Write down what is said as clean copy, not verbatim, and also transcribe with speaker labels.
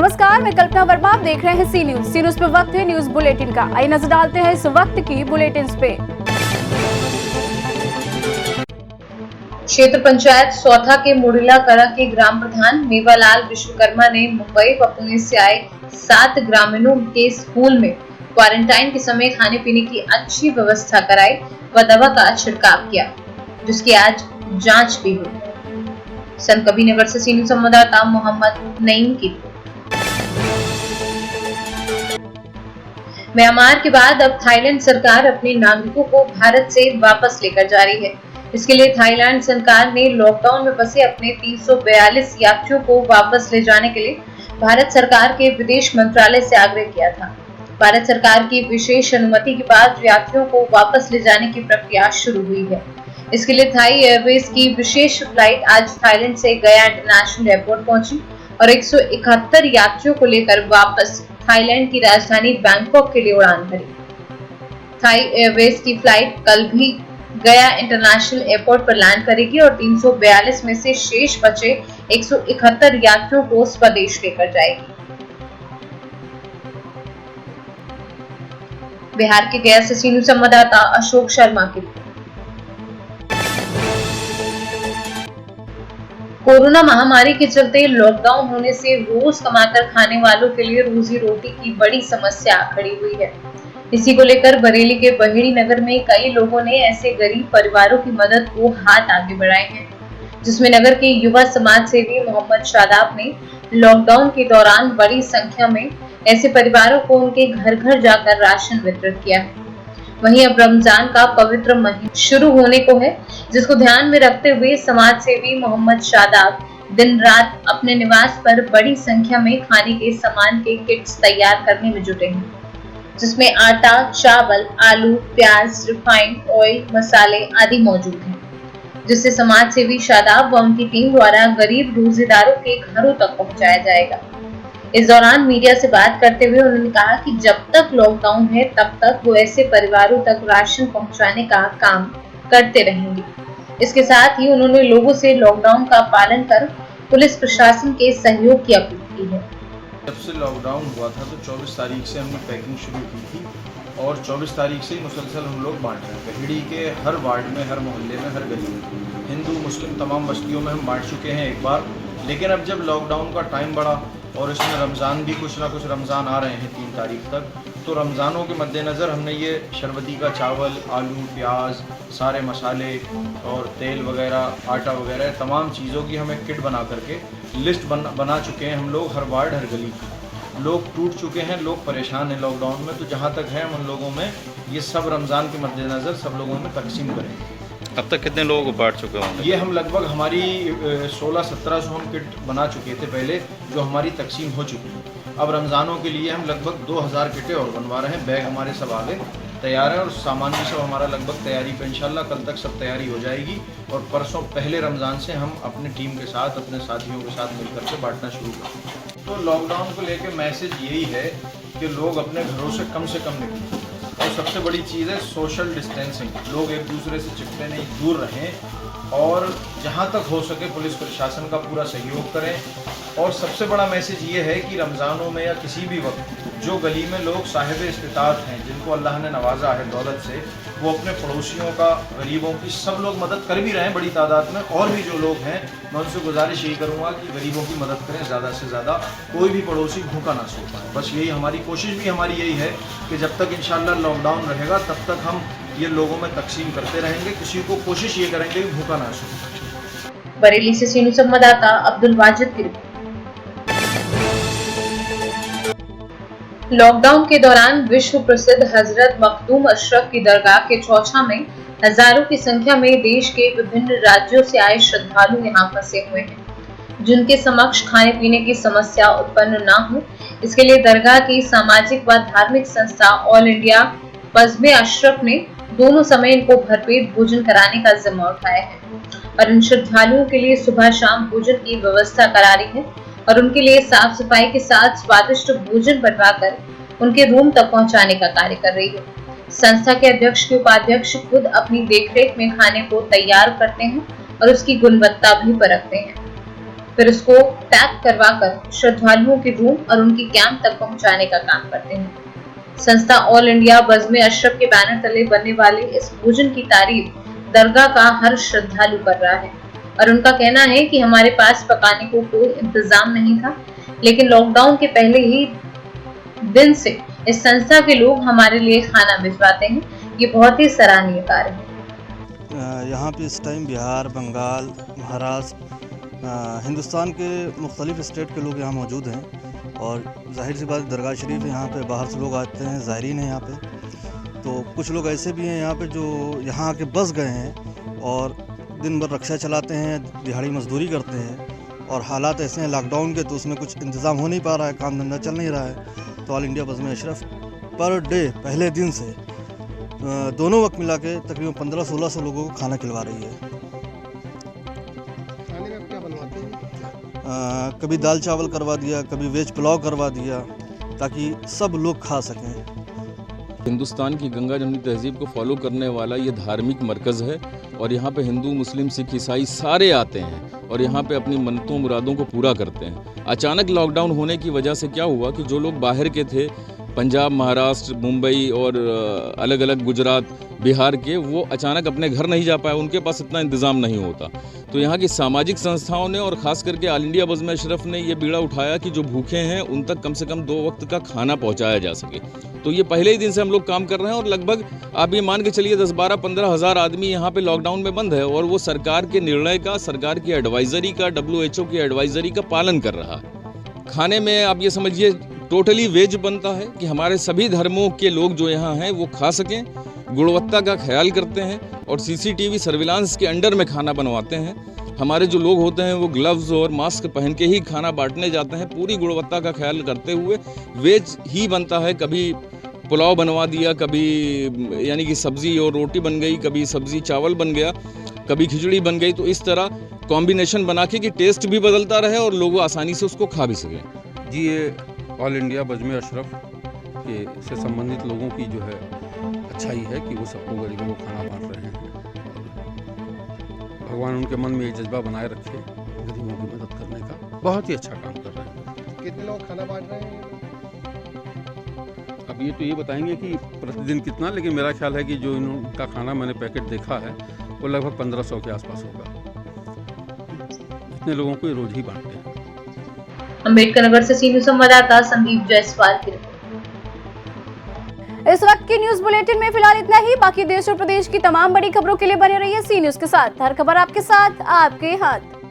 Speaker 1: नमस्कार, मैं कल्पना वर्मा। आप देख रहे हैं सी न्यूज पे वक्त है न्यूज बुलेटिन का। आइए नजर डालते हैं इस वक्त की बुलेटिन पे।
Speaker 2: क्षेत्र पंचायत सौथा के मुड़िला करा के ग्राम प्रधान मेवालाल विश्वकर्मा ने मुंबई व पुणे से आए 7 ग्रामीणों के स्कूल में क्वारंटाइन के समय खाने पीने की अच्छी व्यवस्था कराई व दवा का छिड़काव किया, जिसकी आज जांच भी हुई। संत कबीरनगर से सी न्यूज संवाददाता मोहम्मद नईम की। म्यांमार के बाद अब थाईलैंड सरकार अपने नागरिकों को भारत से वापस लेकर जा रही है। इसके लिए थाईलैंड सरकार ने लॉकडाउन में फंसे अपने 342 यात्रियों को वापस ले जाने के लिए भारत सरकार के विदेश मंत्रालय से आग्रह किया था। भारत सरकार की विशेष अनुमति के बाद यात्रियों को वापस ले जाने की प्रक्रिया शुरू हुई है। इसके लिए थाई एयरवेज की विशेष फ्लाइट आज थाईलैंड से गया इंटरनेशनल एयरपोर्ट पहुंची और 171 यात्रियों को लेकर वापस थाईलैंड की राजधानी बैंकॉक के लिए उड़ान भरी। थाई एयरवेज की फ्लाइट कल भी गया इंटरनेशनल एयरपोर्ट पर लैंड करेगी और 342 में से शेष बचे 171 यात्रियों को स्वदेश लेकर जाएगी। बिहार के गया से सी न्यूज संवाददाता अशोक शर्मा की। कोरोना महामारी के चलते लॉकडाउन होने से रोज कमाकर खाने वालों के लिए रोजी रोटी की बड़ी समस्या खड़ी हुई है। इसी को लेकर बरेली के बहेड़ी नगर में कई लोगों ने ऐसे गरीब परिवारों की मदद को हाथ आगे बढ़ाए हैं, जिसमें नगर के युवा समाज सेवी मोहम्मद शादाब ने लॉकडाउन के दौरान बड़ी संख्या में ऐसे परिवारों को उनके घर घर जाकर राशन वितरित किया है। वहीं अब रमजान का पवित्र महीना शुरू होने को है, जिसको ध्यान में रखते हुए समाज सेवी मोहम्मद शादाब दिन रात अपने निवास पर बड़ी संख्या में खाने के सामान के किट्स तैयार करने में जुटे हैं, जिसमें आटा, चावल, आलू, प्याज, रिफाइंड ऑयल, मसाले आदि मौजूद हैं, जिससे समाज सेवी शादाब व उनकी टीम द्वारा गरीब रोजेदारों के घरों तक पहुंचाया जाएगा। इस दौरान मीडिया से बात करते हुए उन्होंने कहा कि जब तक लॉकडाउन है तब तक वो ऐसे परिवारों तक राशन पहुंचाने का काम करते रहेंगे। इसके साथ ही उन्होंने लोगों से लॉकडाउन का पालन कर पुलिस प्रशासन के सहयोग की अपील की है।
Speaker 3: जब से लॉकडाउन हुआ था तो 24 तारीख से हमने पैकिंग शुरू की थी और 24 तारीख से ही मुसलसल हम लोग बांट रहे हैं। बहेड़ी के हर वार्ड में, हर मोहल्ले में, हर गली में, हिंदू मुस्लिम तमाम बस्तियों में हम बांट चुके हैं एक बार। लेकिन अब जब लॉकडाउन का टाइम बढ़ा और इसमें रमज़ान भी कुछ ना कुछ रमज़ान आ रहे हैं 3 तारीख तक, तो रमज़ानों के मद्देनज़र हमने ये शरबती का चावल, आलू, प्याज, सारे मसाले और तेल वगैरह, आटा वगैरह तमाम चीज़ों की हम एक किट बना करके लिस्ट बना चुके हैं। हम लोग हर वार्ड, हर गली की। लोग टूट चुके हैं, लोग परेशान हैं लॉकडाउन में, तो जहाँ तक है हम उन लोगों में ये सब रमज़ान के मद्देनज़र सब लोगों में तकसीम करेंगे।
Speaker 4: अब तक कितने लोगों को बांट चुके होंगे?
Speaker 3: ये हम लगभग हमारी 16-17 हम किट बना चुके थे पहले, जो हमारी तकसीम हो चुकी है। अब रमज़ानों के लिए हम लगभग 2000 किटें और बनवा रहे हैं। बैग हमारे सब आगे तैयार है और सामान भी सब हमारा लगभग तैयारी पे, इंशाल्लाह कल तक सब तैयारी हो जाएगी और परसों पहले रमज़ान से हम अपनी टीम के साथ, अपने साथियों के साथ मिलकर के बांटना शुरू करेंगे। तो लॉकडाउन को लेकर मैसेज यही है कि लोग अपने घरों से कम निकलें और सबसे बड़ी चीज़ है सोशल डिस्टेंसिंग। लोग एक दूसरे से चिपटे नहीं, दूर रहें और जहाँ तक हो सके पुलिस प्रशासन का पूरा सहयोग करें। और सबसे बड़ा मैसेज ये है कि रमज़ानों में या किसी भी वक्त जो गली में लोग साहिब इस्तिताअत हैं, जिनको अल्लाह ने नवाजा है दौलत से, वो अपने पड़ोसियों का, गरीबों की सब लोग मदद कर भी रहे हैं बड़ी तादाद में। और भी जो लोग हैं मैं उनसे गुजारिश यही करूँगा कि गरीबों की मदद करें ज़्यादा से ज़्यादा, कोई भी पड़ोसी भूखा ना सो पाए। बस यही हमारी कोशिश भी हमारी यही है कि जब तक इंशाअल्लाह लॉकडाउन रहेगा तब तक हम ये लोगों में तकसीम करते रहेंगे। किसी को कोशिश ये करेंगे कि भूखा ना सो।
Speaker 2: बरेली से सी न्यूज संवाददाता अब्दुल वाजिद की रिपोर्ट। लॉकडाउन के दौरान विश्व प्रसिद्ध हजरत मखदूम अशरफ की दरगाह के चौछा में हजारों की संख्या में देश के विभिन्न राज्यों से आए श्रद्धालु यहाँ फंसे हुए हैं, जिनके समक्ष खाने पीने की समस्या उत्पन्न न हो, इसके लिए दरगाह की सामाजिक व धार्मिक संस्था ऑल इंडिया बज़्म अशरफ ने दोनों समय इनको भरपेट भोजन कराने का जिम्मा उठाया है और इन श्रद्धालुओं के लिए सुबह शाम भोजन की व्यवस्था करा रही है और उनके लिए साफ सफाई के साथ स्वादिष्ट भोजन बनवाकर उनके रूम तक पहुंचाने का कार्य कर रही है। संस्था के अध्यक्ष के उपाध्यक्ष खुद अपनी देखरेख में खाने को तैयार करते हैं और उसकी गुणवत्ता भी परखते हैं। फिर उसको पैक करवाकर श्रद्धालुओं के रूम और उनके कैंप तक पहुंचाने का काम करते हैं। संस्था ऑल इंडिया बज़्म अशरफ के बैनर तले बनने वाले इस भोजन की तारीफ दरगाह का हर श्रद्धालु कर रहा है और उनका कहना है कि हमारे पास पकाने को कोई इंतजाम नहीं था, लेकिन लॉकडाउन के पहले ही दिन से इस संस्था के लोग हमारे लिए खाना भिजवाते हैं। ये बहुत ही सराहनीय कार्य है।
Speaker 5: यहाँ पे इस टाइम बिहार, बंगाल, महाराष्ट्र, हिंदुस्तान के मुख्तलिफ स्टेट के लोग यहाँ मौजूद हैं और जाहिर सी बात दरगाह शरीफ यहाँ पे बाहर से लोग आते हैं, ज़ायरीन हैं यहाँ पे। तो कुछ लोग ऐसे भी हैं यहाँ पे जो यहाँ आके बस गए हैं और दिन भर रक्षा चलाते हैं, दिहाड़ी मजदूरी करते हैं और हालात ऐसे हैं लॉकडाउन के, तो उसमें कुछ इंतज़ाम हो नहीं पा रहा है, काम धंधा चल नहीं रहा है। तो ऑल इंडिया बज़्म अशरफ पर डे पहले दिन से दोनों वक्त मिला के तकरीबन 1500-1600 लोगों को खाना खिलवा रही है।
Speaker 6: खाने में क्या बनवाते हैं?
Speaker 5: कभी दाल चावल करवा दिया, कभी वेज पुलाव करवा दिया, ताकि सब लोग खा सकें।
Speaker 7: हिंदुस्तान की गंगा जमुनी तहजीब को फॉलो करने वाला ये धार्मिक मरकज़ है और यहाँ पे हिंदू, मुस्लिम, सिख, ईसाई सारे आते हैं और यहाँ पे अपनी मन्नतों मुरादों को पूरा करते हैं। अचानक लॉकडाउन होने की वजह से क्या हुआ कि जो लोग बाहर के थे, पंजाब, महाराष्ट्र, मुंबई और अलग अलग गुजरात, बिहार के, वो अचानक अपने घर नहीं जा पाए, उनके पास इतना इंतज़ाम नहीं होता। तो यहाँ की सामाजिक संस्थाओं ने और ख़ास करके ऑल इंडिया बज़्म अशरफ ने ये बीड़ा उठाया कि जो भूखे हैं उन तक कम से कम 2 वक्त का खाना पहुँचाया जा सके। तो ये पहले ही दिन से हम लोग काम कर रहे हैं और लगभग आप ये मान के चलिए 10-12-15 हज़ार आदमी यहाँ पे लॉकडाउन में बंद है और वो सरकार के निर्णय का, सरकार की एडवाइज़री का, WHO की एडवाइज़री का पालन कर रहा है। खाने में आप ये समझिए टोटली वेज बनता है कि हमारे सभी धर्मों के लोग जो यहाँ हैं वो खा सकें, गुणवत्ता का ख्याल करते हैं और CCTV सर्विलांस के अंडर में खाना बनवाते हैं। हमारे जो लोग होते हैं वो ग्लव्स और मास्क पहन के ही खाना बांटने जाते हैं, पूरी गुणवत्ता का ख्याल करते हुए। वेज ही बनता है, कभी पुलाव बनवा दिया, कभी यानी कि सब्ज़ी और रोटी बन गई, कभी सब्ज़ी चावल बन गया, कभी खिचड़ी बन गई। तो इस तरह कॉम्बिनेशन बना के कि टेस्ट भी बदलता रहे और लोग आसानी से उसको खा भी सकें।
Speaker 6: जी, ये ऑल इंडिया बज़्म अशरफ के से संबंधित लोगों की जो है अच्छाई है कि वो सबको, गरीबों को खाना बांट रहे हैं। भगवान उनके मन में ये जज्बा बनाए रखे गरीबों की मदद करने का। बहुत ही अच्छा काम कर रहे हैं।
Speaker 8: कितने लोग खाना बांट रहे हैं?
Speaker 6: अब ये तो ये बताएंगे कि प्रतिदिन कितना, लेकिन मेरा ख्याल है कि जो इनका खाना मैंने पैकेट देखा है वो लगभग 1500 के आसपास होगा। इतने लोगों को ये रोज ही बांटते हैं।
Speaker 2: अम्बेडकर नगर से सीनियर संवाददाता संदीप जायसवाल की रिपोर्ट।
Speaker 1: इस वक्त की न्यूज बुलेटिन में फिलहाल इतना ही। बाकी देश और प्रदेश की तमाम बड़ी खबरों के लिए बने रहिए सी न्यूज के साथ। हर खबर आपके साथ, आपके हाथ।